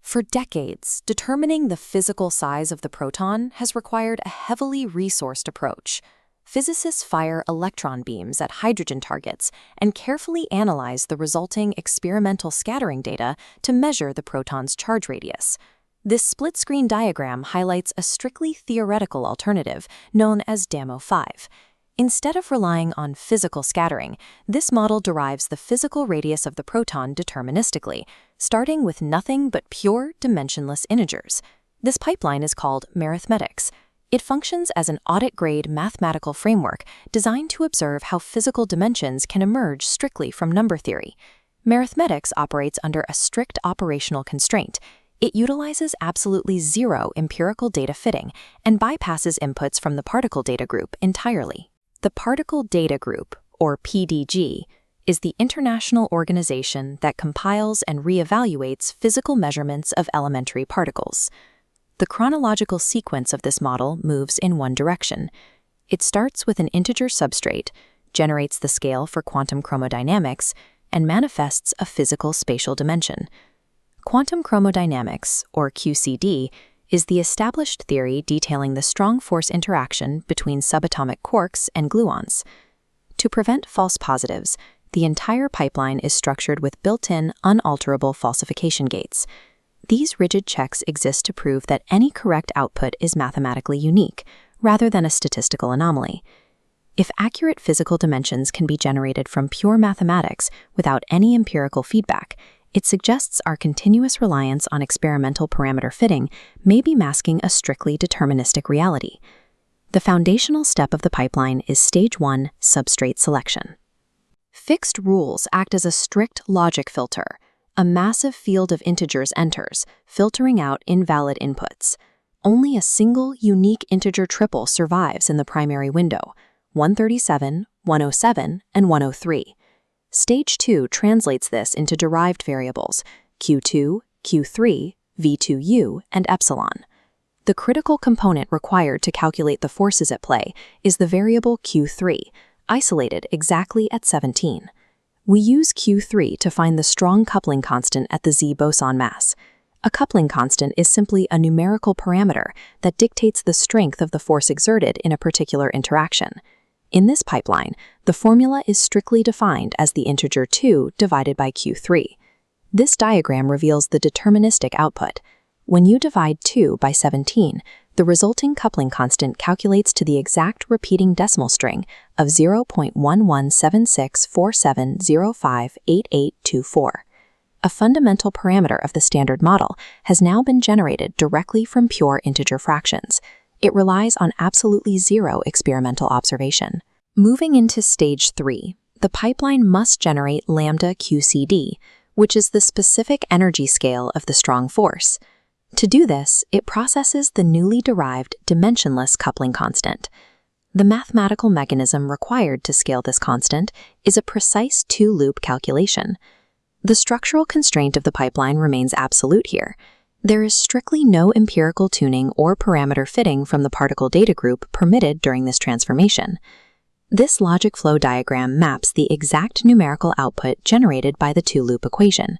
For decades, determining the physical size of the proton has required a heavily resourced approach. Physicists fire electron beams at hydrogen targets and carefully analyze the resulting experimental scattering data to measure the proton's charge radius. This split-screen diagram highlights a strictly theoretical alternative known as DAMO5. Instead of relying on physical scattering, this model derives the physical radius of the proton deterministically, starting with nothing but pure dimensionless integers. This pipeline is called Marithmetics. It functions as an audit-grade mathematical framework designed to observe how physical dimensions can emerge strictly from number theory. Marithmetics operates under a strict operational constraint. It utilizes absolutely zero empirical data fitting and bypasses inputs from the particle data group entirely. The Particle Data Group, or PDG, is the international organization that compiles and reevaluates physical measurements of elementary particles. The chronological sequence of this model moves in one direction. It starts with an integer substrate, generates the scale for quantum chromodynamics, and manifests a physical spatial dimension. Quantum chromodynamics, or QCD, is the established theory detailing the strong force interaction between subatomic quarks and gluons. To prevent false positives, the entire pipeline is structured with built-in, unalterable falsification gates. These rigid checks exist to prove that any correct output is mathematically unique, rather than a statistical anomaly. If accurate physical dimensions can be generated from pure mathematics without any empirical feedback, it suggests our continuous reliance on experimental parameter fitting may be masking a strictly deterministic reality. The foundational step of the pipeline is Stage 1, substrate selection. Fixed rules act as a strict logic filter. A massive field of integers enters, filtering out invalid inputs. Only a single, unique integer triple survives in the primary window: 137, 107, and 103. Stage 2 translates this into derived variables, Q2, Q3, V2U, and epsilon. The critical component required to calculate the forces at play is the variable Q3, isolated exactly at 17. We use Q3 to find the strong coupling constant at the Z boson mass. A coupling constant is simply a numerical parameter that dictates the strength of the force exerted in a particular interaction. In this pipeline, the formula is strictly defined as the integer 2 divided by Q3. This diagram reveals the deterministic output. When you divide 2 by 17, the resulting coupling constant calculates to the exact repeating decimal string of 0.117647058824. A fundamental parameter of the standard model has now been generated directly from pure integer fractions. It relies on absolutely zero experimental observation. Moving into Stage 3, the pipeline must generate lambda QCD, which is the specific energy scale of the strong force. To do this, it processes the newly derived dimensionless coupling constant. The mathematical mechanism required to scale this constant is a precise two-loop calculation. The structural constraint of the pipeline remains absolute here. There is strictly no empirical tuning or parameter fitting from the particle data group permitted during this transformation. This logic flow diagram maps the exact numerical output generated by the two-loop equation.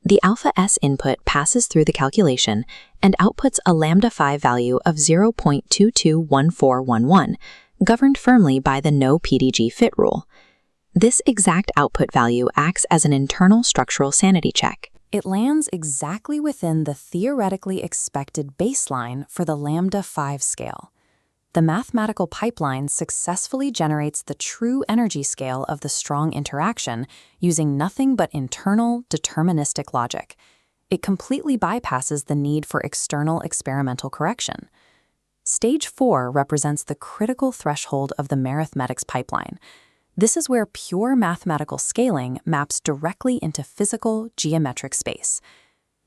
The alpha S input passes through the calculation and outputs a lambda 5 value of 0.221411, governed firmly by the no PDG fit rule. This exact output value acts as an internal structural sanity check. It lands exactly within the theoretically expected baseline for the lambda 5 scale. The mathematical pipeline successfully generates the true energy scale of the strong interaction using nothing but internal deterministic logic. It completely bypasses the need for external experimental correction. Stage 4 represents the critical threshold of the Marithmetics pipeline. This is where pure mathematical scaling maps directly into physical geometric space.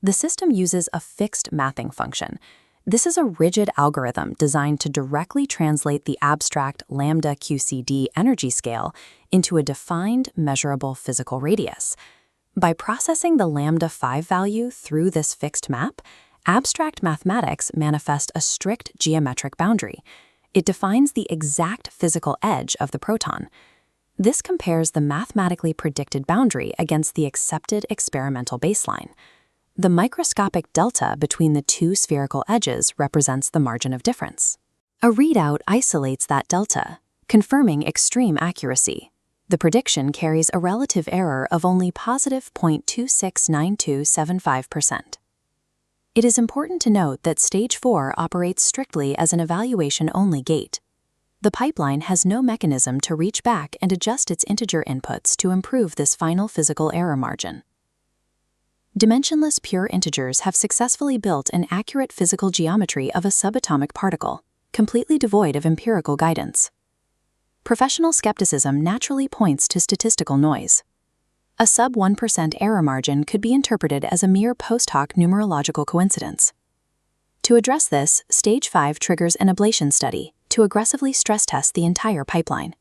The system uses a fixed mathing function. This is a rigid algorithm designed to directly translate the abstract lambda QCD energy scale into a defined, measurable physical radius. By processing the lambda 5 value through this fixed map, abstract mathematics manifest a strict geometric boundary. It defines the exact physical edge of the proton. This compares the mathematically predicted boundary against the accepted experimental baseline. The microscopic delta between the two spherical edges represents the margin of difference. A readout isolates that delta, confirming extreme accuracy. The prediction carries a relative error of only positive 0.269275%. It is important to note that Stage 4 operates strictly as an evaluation-only gate. The pipeline has no mechanism to reach back and adjust its integer inputs to improve this final physical error margin. Dimensionless pure integers have successfully built an accurate physical geometry of a subatomic particle, completely devoid of empirical guidance. Professional skepticism naturally points to statistical noise. A sub-1% error margin could be interpreted as a mere post-hoc numerological coincidence. To address this, Stage 5 triggers an ablation study to aggressively stress test the entire pipeline.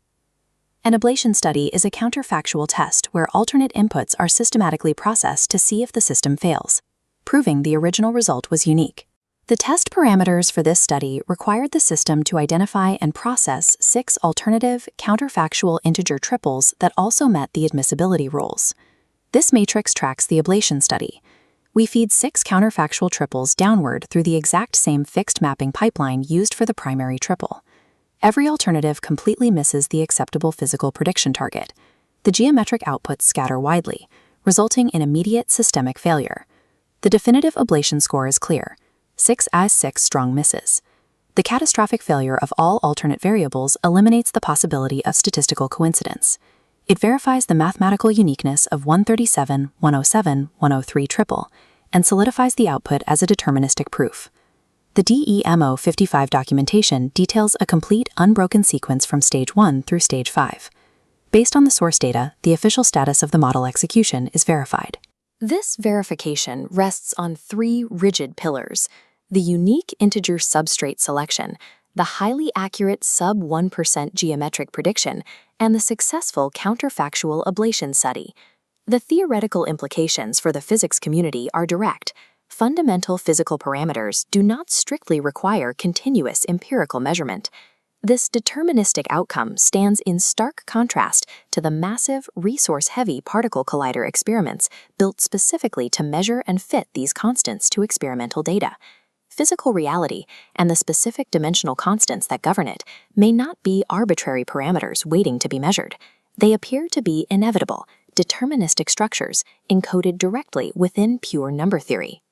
An ablation study is a counterfactual test where alternate inputs are systematically processed to see if the system fails, proving the original result was unique. The test parameters for this study required the system to identify and process 6 alternative, counterfactual integer triples that also met the admissibility rules. This matrix tracks the ablation study. We feed 6 counterfactual triples downward through the exact same fixed mapping pipeline used for the primary triple. Every alternative completely misses the acceptable physical prediction target. The geometric outputs scatter widely, resulting in immediate systemic failure. The definitive ablation score is clear: 6 as 6 strong misses. The catastrophic failure of all alternate variables eliminates the possibility of statistical coincidence. It verifies the mathematical uniqueness of 137, 107, 103 triple, and solidifies the output as a deterministic proof. The DEMO 55 documentation details a complete unbroken sequence from Stage 1 through Stage 5. Based on the source data, the official status of the model execution is verified. This verification rests on 3 rigid pillars: the unique integer substrate selection, the highly accurate sub-1% geometric prediction, and the successful counterfactual ablation study. The theoretical implications for the physics community are direct. Fundamental physical parameters do not strictly require continuous empirical measurement. This deterministic outcome stands in stark contrast to the massive, resource-heavy particle collider experiments built specifically to measure and fit these constants to experimental data. Physical reality and the specific dimensional constants that govern it may not be arbitrary parameters waiting to be measured. They appear to be inevitable, deterministic structures encoded directly within pure number theory.